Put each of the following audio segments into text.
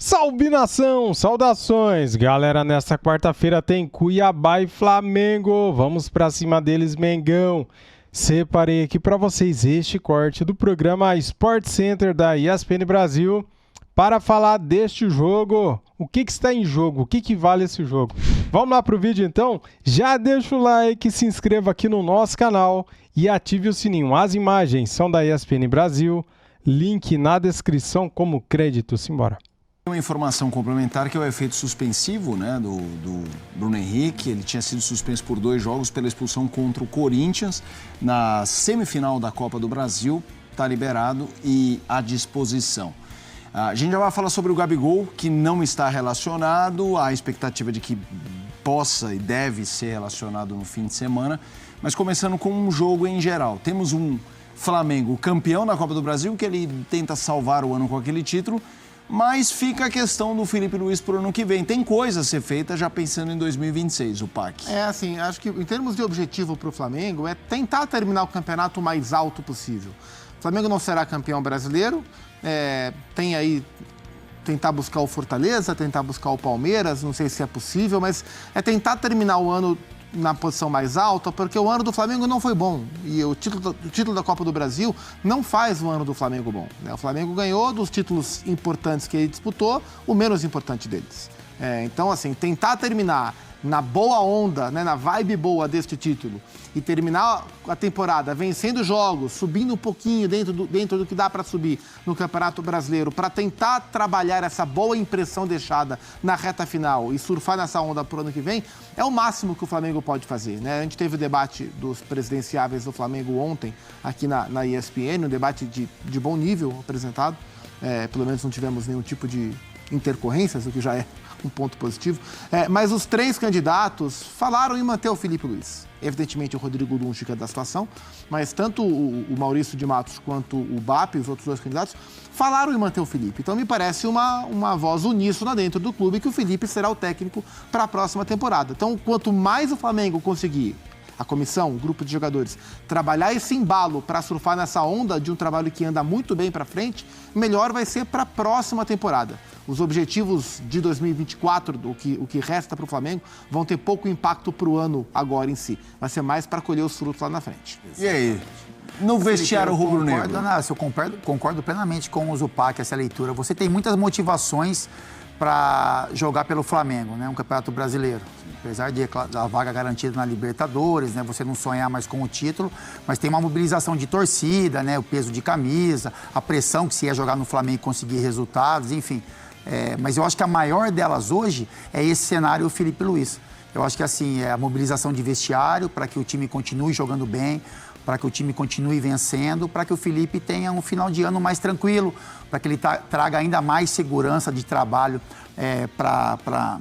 Salve nação, saudações! Galera, nesta quarta-feira tem Cuiabá e Flamengo. Vamos pra cima deles, Mengão. Separei aqui pra vocês este corte do programa Sport Center da ESPN Brasil para falar deste jogo. O que está em jogo? O que vale esse jogo? Vamos lá pro vídeo então? Já deixa o like, se inscreva aqui no nosso canal e ative o sininho. As imagens são da ESPN Brasil. Link na descrição como crédito. Simbora. Uma informação complementar que é o efeito suspensivo, né, do Bruno Henrique. Ele tinha sido suspenso por 2 jogos pela expulsão contra o Corinthians na semifinal da Copa do Brasil. Está liberado e à disposição. A gente já vai falar sobre o Gabigol, que não está relacionado. Há expectativa de que possa e deve ser relacionado no fim de semana. Mas começando com um jogo em geral. Temos um Flamengo campeão na Copa do Brasil, que ele tenta salvar o ano com aquele título. Mas fica a questão do Felipe Luiz para o ano que vem. Tem coisa a ser feita já pensando em 2026, o PAC. Assim, acho que em termos de objetivo para o Flamengo é tentar terminar o campeonato o mais alto possível. O Flamengo não será campeão brasileiro, tem aí tentar buscar o Fortaleza, tentar buscar o Palmeiras, não sei se é possível, mas é tentar terminar o ano na posição mais alta, porque o ano do Flamengo não foi bom. E o título da Copa do Brasil não faz o ano do Flamengo bom, né? O Flamengo ganhou dos títulos importantes que ele disputou, o menos importante deles. Então, assim, tentar terminar na boa onda, né, na vibe boa deste título e terminar a temporada vencendo jogos, subindo um pouquinho dentro do que dá para subir no Campeonato Brasileiro, para tentar trabalhar essa boa impressão deixada na reta final e surfar nessa onda para o ano que vem, é o máximo que o Flamengo pode fazer, né? A gente teve o debate dos presidenciáveis do Flamengo ontem aqui na ESPN, um debate de bom nível apresentado, pelo menos não tivemos nenhum tipo de intercorrências, o que já é um ponto positivo. Mas os 3 candidatos falaram em manter o Felipe Luiz. Evidentemente, o Rodrigo Dunche que é da situação, mas tanto o Maurício de Matos quanto o BAP, os outros 2 candidatos, falaram em manter o Felipe. Então, me parece uma voz uníssona dentro do clube que o Felipe será o técnico para a próxima temporada. Então, quanto mais o Flamengo conseguir, a comissão, o grupo de jogadores, trabalhar esse embalo para surfar nessa onda de um trabalho que anda muito bem para frente, melhor vai ser para a próxima temporada. Os objetivos de 2024, o que resta para o Flamengo, vão ter pouco impacto para o ano agora em si. Vai ser mais para colher os frutos lá na frente. E aí? No vestiário rubro-negro? Eu concordo plenamente com o Zupac, essa leitura. Você tem muitas motivações para jogar pelo Flamengo, né? Um campeonato brasileiro. Apesar da vaga garantida na Libertadores, né? Você não sonhar mais com o título, mas tem uma mobilização de torcida, né? O peso de camisa, a pressão que se ia jogar no Flamengo e conseguir resultados, enfim. Mas eu acho que a maior delas hoje é esse cenário Felipe Luiz. Eu acho que assim, é a mobilização de vestiário para que o time continue jogando bem, para que o time continue vencendo, para que o Felipe tenha um final de ano mais tranquilo, para que ele traga ainda mais segurança de trabalho para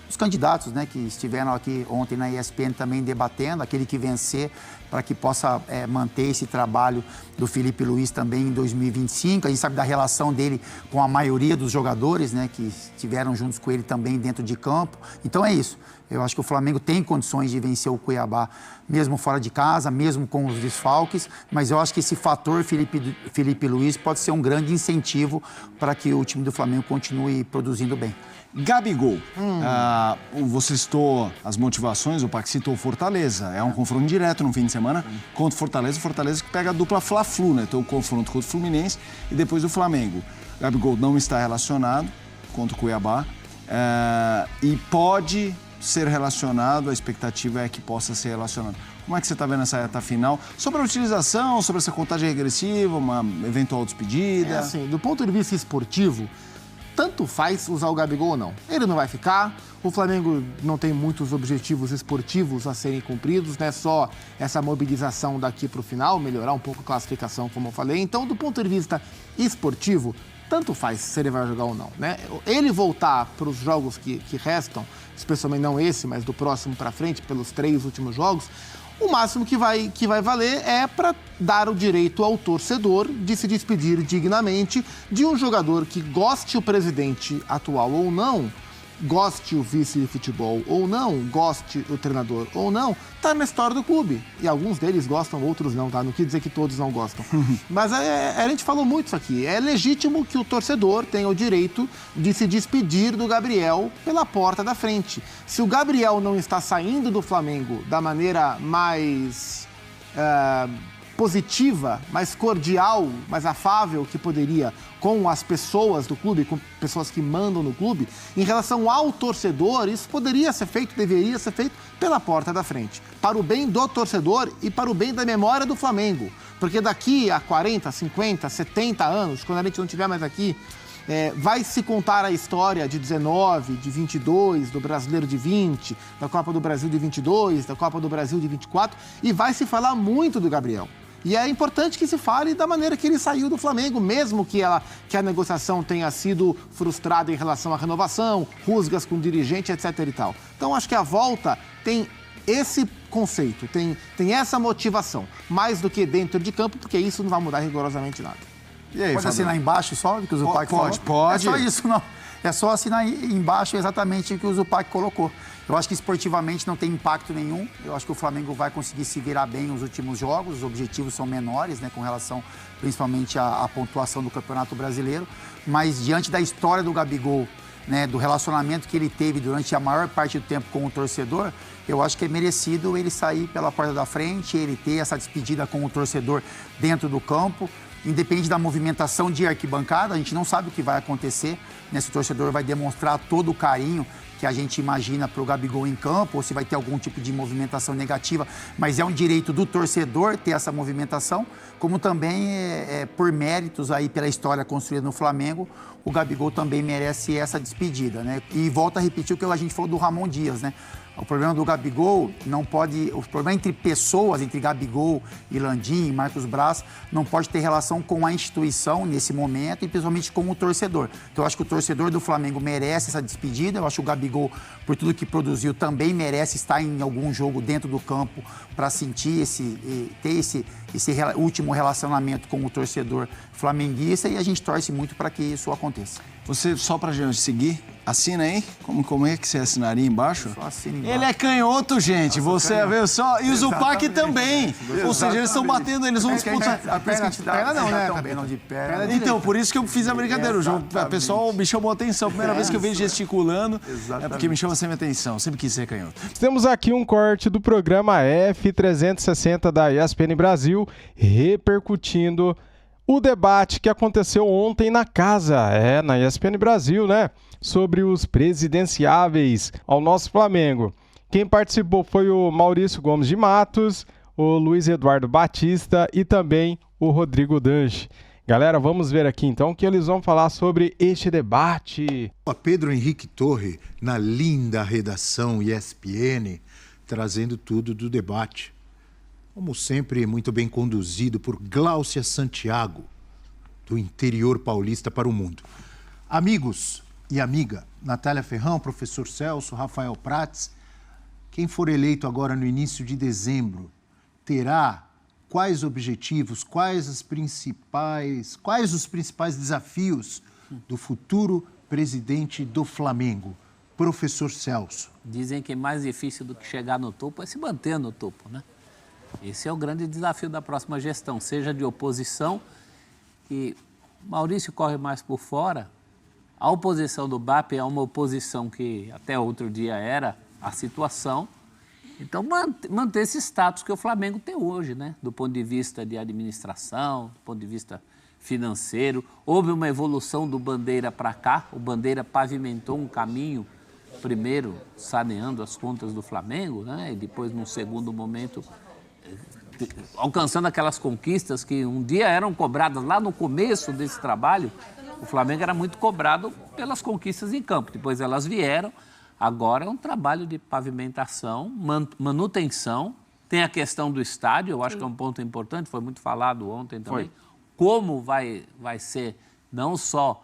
os candidatos, né, que estiveram aqui ontem na ESPN também debatendo, aquele que vencer, para que possa manter esse trabalho do Felipe Luiz também em 2025. A gente sabe da relação dele com a maioria dos jogadores, né, que estiveram juntos com ele também dentro de campo. Então é isso. Eu acho que o Flamengo tem condições de vencer o Cuiabá, mesmo fora de casa, mesmo com os desfalques, mas eu acho que esse fator Felipe Luiz pode ser um grande incentivo para que o time do Flamengo continue produzindo bem. Gabigol, você citou as motivações, o PAC citou o Fortaleza. É um confronto direto no fim de semana contra o Fortaleza que pega a dupla Fla-Flu, né? Então o confronto contra o Fluminense e depois o Flamengo. Gabigol não está relacionado contra o Cuiabá e pode ser relacionado, a expectativa é que possa ser relacionado. Como é que você está vendo essa reta final? Sobre a utilização, sobre essa contagem regressiva, uma eventual despedida? Assim, do ponto de vista esportivo, tanto faz usar o Gabigol ou não. Ele não vai ficar, o Flamengo não tem muitos objetivos esportivos a serem cumpridos, né? Só essa mobilização daqui para o final, melhorar um pouco a classificação, como eu falei. Então, do ponto de vista esportivo, tanto faz se ele vai jogar ou não, né? Ele voltar para os jogos que restam, especialmente não esse, mas do próximo para frente, pelos 3 últimos jogos, o máximo que vai valer é para dar o direito ao torcedor de se despedir dignamente de um jogador que, goste o presidente atual ou não, goste o vice de futebol ou não, goste o treinador ou não, tá na história do clube. E alguns deles gostam, outros não, tá? Não quer dizer que todos não gostam. Mas a gente falou muito isso aqui. É legítimo que o torcedor tenha o direito de se despedir do Gabriel pela porta da frente. Se o Gabriel não está saindo do Flamengo da maneira mais positiva, mais cordial, mais afável que poderia com as pessoas do clube, com pessoas que mandam no clube, em relação ao torcedor, isso poderia ser feito, deveria ser feito pela porta da frente, para o bem do torcedor e para o bem da memória do Flamengo. Porque daqui a 40, 50, 70 anos, quando a gente não estiver mais aqui, vai se contar a história de 19, de 22, do Brasileiro de 20, da Copa do Brasil de 22, da Copa do Brasil de 24, e vai se falar muito do Gabriel. E é importante que se fale da maneira que ele saiu do Flamengo, mesmo que a negociação tenha sido frustrada em relação à renovação, rusgas com o dirigente, etc. e tal. Então, acho que a volta tem esse conceito, tem essa motivação, mais do que dentro de campo, porque isso não vai mudar rigorosamente nada. E aí, pode assinar embaixo só o que o Zupac falou? Pode. É só isso, não. É só assinar embaixo exatamente o que o Zupac colocou. Eu acho que esportivamente não tem impacto nenhum. Eu acho que o Flamengo vai conseguir se virar bem nos últimos jogos. Os objetivos são menores, né, com relação principalmente à pontuação do Campeonato Brasileiro. Mas diante da história do Gabigol, né, do relacionamento que ele teve durante a maior parte do tempo com o torcedor, eu acho que é merecido ele sair pela porta da frente, ele ter essa despedida com o torcedor dentro do campo. Independente da movimentação de arquibancada, a gente não sabe o que vai acontecer, né? Se o torcedor vai demonstrar todo o carinho que a gente imagina para o Gabigol em campo, ou se vai ter algum tipo de movimentação negativa, mas é um direito do torcedor ter essa movimentação, como também por méritos aí pela história construída no Flamengo, o Gabigol também merece essa despedida, né? E volta a repetir o que a gente falou do Ramon Dias, né? O problema do Gabigol não pode... O problema entre pessoas, entre Gabigol e Landim, Marcos Braz, não pode ter relação com a instituição nesse momento e principalmente com o torcedor. Então, eu acho que o torcedor do Flamengo merece essa despedida. Eu acho que o Gabigol, por tudo que produziu, também merece estar em algum jogo dentro do campo para sentir ter esse último relacionamento com o torcedor flamenguista, e a gente torce muito para que isso aconteça. Você, só pra gente seguir, assina aí. Como é que você assinaria embaixo? Só assina embaixo. Ele é canhoto, gente. Você vê só. E o Zupac também. Ou seja, eles estão batendo, eles vão disputar. A perna não, né? Também de perna. Então, por isso que eu fiz a brincadeira. O pessoal me chamou a atenção. Primeira vez que eu vejo gesticulando, é porque me chama sempre a atenção. Sempre quis ser canhoto. Temos aqui um corte do programa F360 da ESPN Brasil, repercutindo o debate que aconteceu ontem na casa, na ESPN Brasil, né? Sobre os presidenciáveis ao nosso Flamengo. Quem participou foi o Maurício Gomes de Matos, o Luiz Eduardo Batista e também o Rodrigo Danche. Galera, vamos ver aqui então o que eles vão falar sobre este debate. A Pedro Henrique Torre, na linda redação ESPN, trazendo tudo do debate. Como sempre, muito bem conduzido por Gláucia Santiago, do interior paulista para o mundo. Amigos e amiga, Natália Ferrão, professor Celso, Rafael Prats, quem for eleito agora no início de dezembro, terá quais objetivos, quais os principais desafios do futuro presidente do Flamengo? Professor Celso. Dizem que é mais difícil do que chegar no topo é se manter no topo, né? Esse é o grande desafio da próxima gestão, seja de oposição, que Maurício corre mais por fora. A oposição do BAP é uma oposição que até outro dia era a situação. Então, manter esse status que o Flamengo tem hoje, né? Do ponto de vista de administração, do ponto de vista financeiro. Houve uma evolução do Bandeira para cá. O Bandeira pavimentou um caminho, primeiro saneando as contas do Flamengo, né? E depois, num segundo momento, alcançando aquelas conquistas que um dia eram cobradas lá no começo desse trabalho. O Flamengo era muito cobrado pelas conquistas em campo, depois elas vieram. Agora é um trabalho de pavimentação, manutenção. Tem a questão do estádio, eu acho que é um ponto importante, foi muito falado ontem também. Como vai ser não só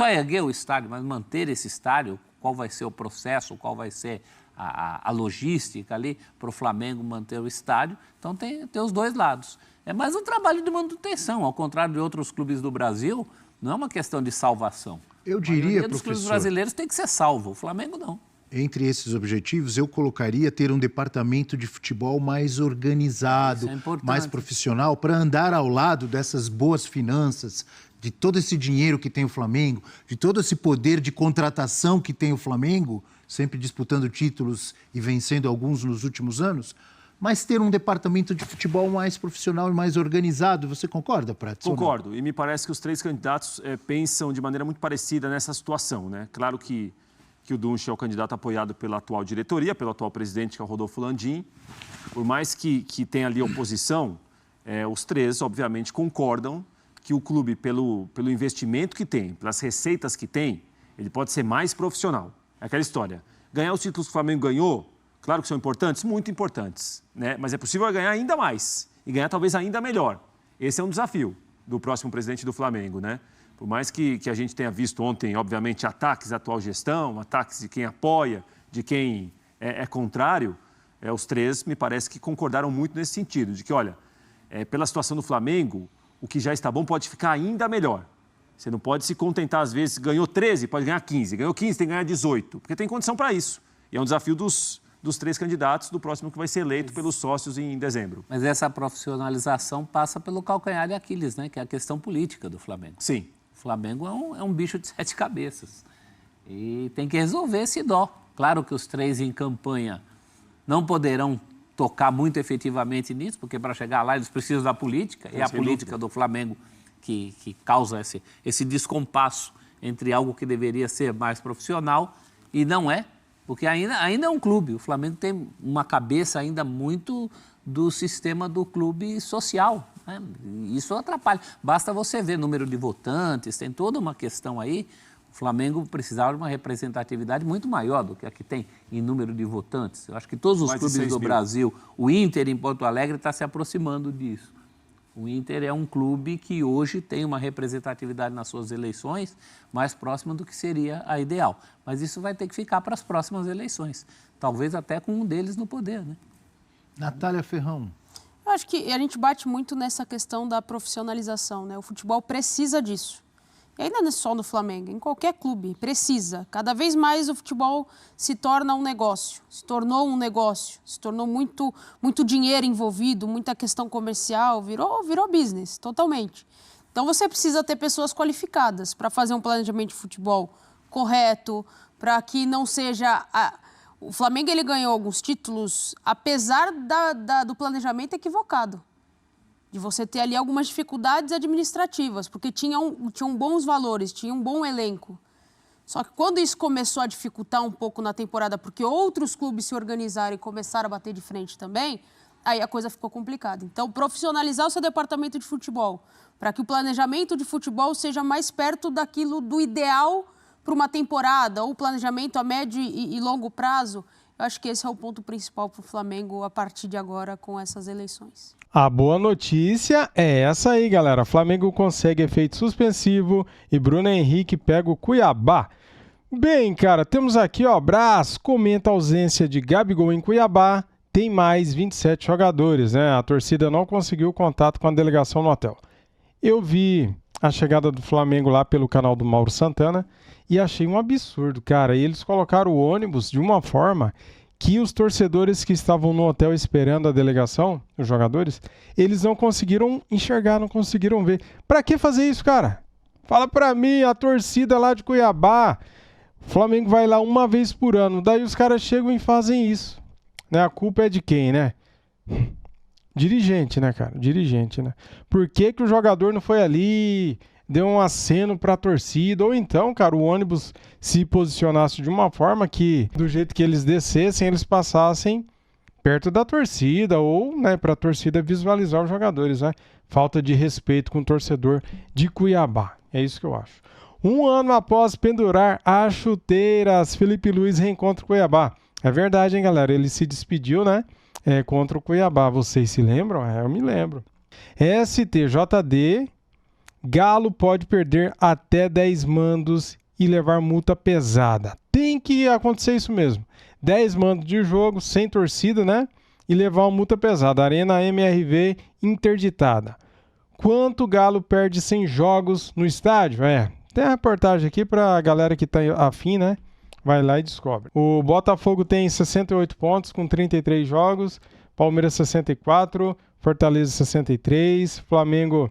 erguer o estádio, mas manter esse estádio, qual vai ser o processo, qual vai ser a logística ali para o Flamengo manter o estádio. Então tem os dois lados. É mais um trabalho de manutenção, ao contrário de outros clubes do Brasil, não é uma questão de salvação. Eu A diria, maioria dos clubes professor, brasileiros tem que ser salvo, o Flamengo não. entre esses objetivos, eu colocaria ter um departamento de futebol mais organizado, Isso é importante. mais profissional, para andar ao lado dessas boas finanças, de todo esse dinheiro que tem o Flamengo, de todo esse poder de contratação que tem o Flamengo, sempre disputando títulos e vencendo alguns nos últimos anos, mas ter um departamento de futebol mais profissional e mais organizado. Você concorda, Prates? Concordo, e me parece que os três candidatos pensam de maneira muito parecida nessa situação, né? Claro que o Dunche é o candidato apoiado pela atual diretoria, pelo atual presidente, que é o Rodolfo Landim. Por mais que tenha ali oposição, os três, obviamente, concordam que o clube, pelo investimento que tem, pelas receitas que tem, ele pode ser mais profissional. É aquela história. Ganhar os títulos que o Flamengo ganhou, claro que são importantes, muito importantes, né? Mas é possível ganhar ainda mais e ganhar talvez ainda melhor. Esse é um desafio do próximo presidente do Flamengo, né? Por mais que a gente tenha visto ontem, obviamente, ataques à atual gestão, ataques de quem apoia, de quem é contrário, os três me parece que concordaram muito nesse sentido, de que, olha, pela situação do Flamengo, o que já está bom pode ficar ainda melhor. Você não pode se contentar, às vezes, ganhou 13, pode ganhar 15, ganhou 15, tem que ganhar 18, porque tem condição para isso. E é um desafio dos três candidatos do próximo que vai ser eleito pelos sócios em dezembro. Mas essa profissionalização passa pelo calcanhar de Aquiles, né? Que é a questão política do Flamengo. Sim. O Flamengo é um bicho de 7 cabeças e tem que resolver esse dó. Claro que os três em campanha não poderão tocar muito efetivamente nisso, porque para chegar lá eles precisam da política, e a política do Flamengo que causa esse descompasso entre algo que deveria ser mais profissional e não é, porque ainda é um clube. O Flamengo tem uma cabeça ainda muito do sistema do clube social, né? Isso atrapalha. Basta você ver número de votantes, tem toda uma questão aí. O Flamengo precisava de uma representatividade muito maior do que a que tem em número de votantes. Eu acho que todos os Mais de clubes 6 do mil. Brasil, o Inter em Porto Alegre está se aproximando disso. O Inter é um clube que hoje tem uma representatividade nas suas eleições mais próxima do que seria a ideal. Mas isso vai ter que ficar para as próximas eleições. Talvez até com um deles no poder, né? Natália Ferrão. Eu acho que a gente bate muito nessa questão da profissionalização, né? O futebol precisa disso. E ainda não é só no Flamengo, em qualquer clube, precisa. Cada vez mais o futebol se torna um negócio, se tornou um negócio, se tornou muito dinheiro envolvido, muita questão comercial, virou business, totalmente. Então você precisa ter pessoas qualificadas para fazer um planejamento de futebol correto, para que não seja... O Flamengo ele ganhou alguns títulos, apesar do planejamento equivocado. De você ter ali algumas dificuldades administrativas, porque tinham bons valores, tinha um bom elenco. Só que quando isso começou a dificultar um pouco na temporada, porque outros clubes se organizaram e começaram a bater de frente também, aí a coisa ficou complicada. Então, profissionalizar o seu departamento de futebol, para que o planejamento de futebol seja mais perto daquilo do ideal para uma temporada, ou planejamento a médio e longo prazo, eu acho que esse é o ponto principal para o Flamengo a partir de agora com essas eleições. A boa notícia é essa aí, galera. Flamengo consegue efeito suspensivo e Bruno Henrique pega o Cuiabá. Bem, cara, temos aqui, ó, Brás comenta a ausência de Gabigol em Cuiabá. Tem mais 27 jogadores, né? A torcida não conseguiu contato com a delegação no hotel. Eu vi a chegada do Flamengo lá pelo canal do Mauro Santana e achei um absurdo, cara. E eles colocaram o ônibus de uma forma que os torcedores que estavam no hotel esperando a delegação, os jogadores, eles não conseguiram enxergar, não conseguiram ver. Pra que fazer isso, cara? Fala pra mim, a torcida lá de Cuiabá, o Flamengo vai lá uma vez por ano, daí os caras chegam e fazem isso, né? A culpa é de quem, né? Dirigente, né, cara? Dirigente, né? Por que o jogador não foi ali, deu um aceno pra torcida? Ou então, cara, o ônibus se posicionasse de uma forma que, do jeito que eles descessem, eles passassem perto da torcida, ou, né, pra torcida visualizar os jogadores, né? Falta de respeito com o torcedor de Cuiabá. É isso que eu acho. Um ano após pendurar as chuteiras, Felipe Luiz reencontra o Cuiabá. É verdade, hein, galera? Ele se despediu, né? Contra o Cuiabá. Vocês se lembram? Eu me lembro. STJD, Galo pode perder até 10 mandos e levar multa pesada. Tem que acontecer isso mesmo. 10 mandos de jogo, sem torcida, né? E levar uma multa pesada. Arena MRV interditada. Quanto o Galo perde sem jogos no estádio? Tem a reportagem aqui para a galera que tá afim, né? Vai lá e descobre. O Botafogo tem 68 pontos com 33 jogos, Palmeiras 64, Fortaleza 63, Flamengo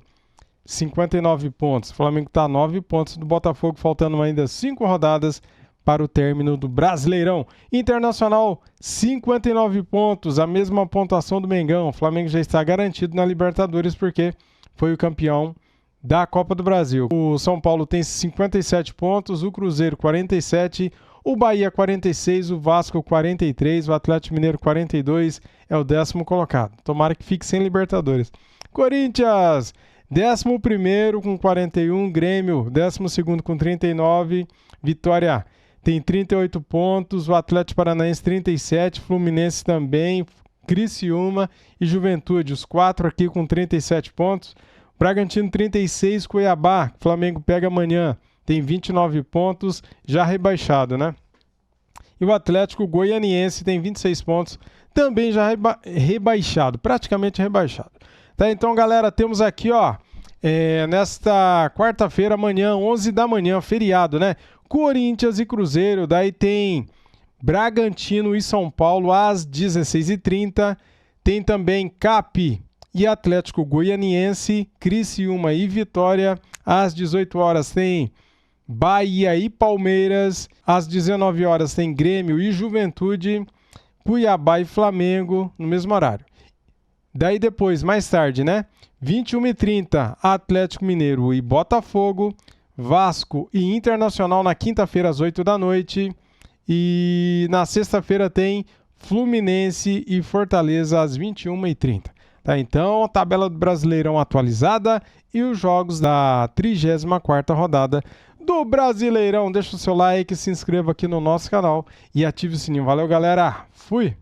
59 pontos. O Flamengo está a 9 pontos do Botafogo, faltando ainda 5 rodadas para o término do Brasileirão. Internacional, 59 pontos, a mesma pontuação do Mengão. O Flamengo já está garantido na Libertadores porque foi o campeão da Copa do Brasil. O São Paulo tem 57 pontos, o Cruzeiro 47, o Bahia 46, o Vasco 43, o Atlético Mineiro 42, é o 10º colocado. Tomara que fique sem Libertadores. Corinthians, 11º com 41, Grêmio 12º com 39, Vitória tem 38 pontos, o Atlético Paranaense 37, Fluminense também, Criciúma e Juventude, os 4 aqui com 37 pontos. Bragantino 36, Cuiabá, Flamengo pega amanhã, tem 29 pontos, já rebaixado, né? E o Atlético Goianiense tem 26 pontos, também já rebaixado, praticamente rebaixado. Tá, então, galera, temos aqui, ó, nesta quarta-feira, amanhã, 11 da manhã, feriado, né? Corinthians e Cruzeiro, daí tem Bragantino e São Paulo às 16h30, tem também CAP e Atlético Goianiense, Criciúma e Vitória, às 18 horas tem Bahia e Palmeiras, às 19 horas tem Grêmio e Juventude, Cuiabá e Flamengo, no mesmo horário. Daí depois, mais tarde, né? 21h30, Atlético Mineiro e Botafogo, Vasco e Internacional na quinta-feira às 8 da noite e na sexta-feira tem Fluminense e Fortaleza às 21h30. Tá, então, a tabela do Brasileirão atualizada e os jogos da 34ª rodada do Brasileirão. Deixa o seu like, se inscreva aqui no nosso canal e ative o sininho. Valeu, galera! Fui!